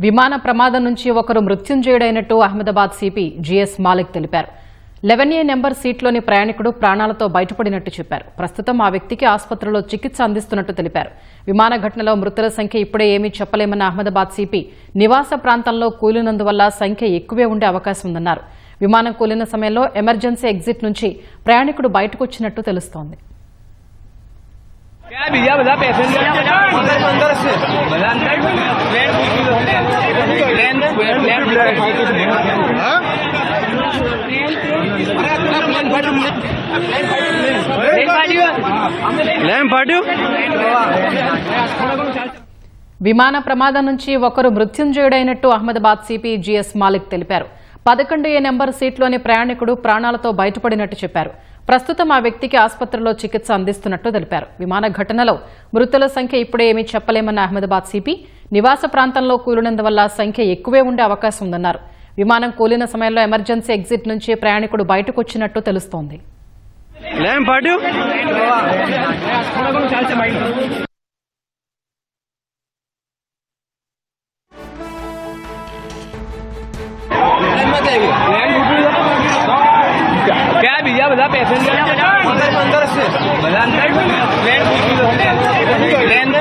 విమాన ప్రమాదం నుంచి ఒకరు మృత్యుంజయుడైనట్టు అహ్మదాబాద్ సిపి జిఎస్ మాలిక్ తెలిపారు. 11A నెంబర్ సీట్లోని ప్రయాణికుడు ప్రాణాలతో బయటపడినట్టు చెప్పారు. ప్రస్తుతం ఆ వ్యక్తికి ఆసుపత్రిలో చికిత్స అందిస్తున్నట్టు తెలిపారు. విమాన ఘటనలో మృతుల సంఖ్య ఇప్పుడే ఏమీ చెప్పలేమన్న అహ్మదాబాద్ సిపి నివాస ప్రాంతంలో కూలినందువల్ల సంఖ్య ఎక్కువే ఉండే అవకాశం ఉందన్నారు. విమానం కూలిన సమయంలో ఎమర్జెన్సీ ఎగ్జిట్ నుంచి ప్రయాణికుడు బయటకు వచ్చినట్టు తెలుస్తోంది. విమాన ప్రమాదం నుంచి ఒకరు మృత్యుంజయుడైనట్టు అహ్మదాబాద్ సిపి జిఎస్ మాలిక్ తెలిపారు. 11A నెంబర్ సీట్లోని ప్రయాణికుడు ప్రాణాలతో బయటపడినట్టు చెప్పారు. ప్రస్తుతం ఆ వ్యక్తికి ఆసుపత్రిలో చికిత్స అందిస్తున్నట్టు తెలిపారు. విమాన ఘటనలో మృతుల సంఖ్య ఇప్పుడే ఏమీ చెప్పలేమన్న అహ్మదాబాద్ సిపి నివాస ప్రాంతంలో కూలినందువల్ల సంఖ్య ఎక్కువే ఉండే అవకాశం ఉందన్నారు. విమానం కూలిన సమయంలో ఎమర్జెన్సీ ఎగ్జిట్ నుంచి ప్రయాణికుడు బయటకు వచ్చినట్టు తెలుస్తోంది. क्या भैया बता पैसेंजर अंदर से प्लेन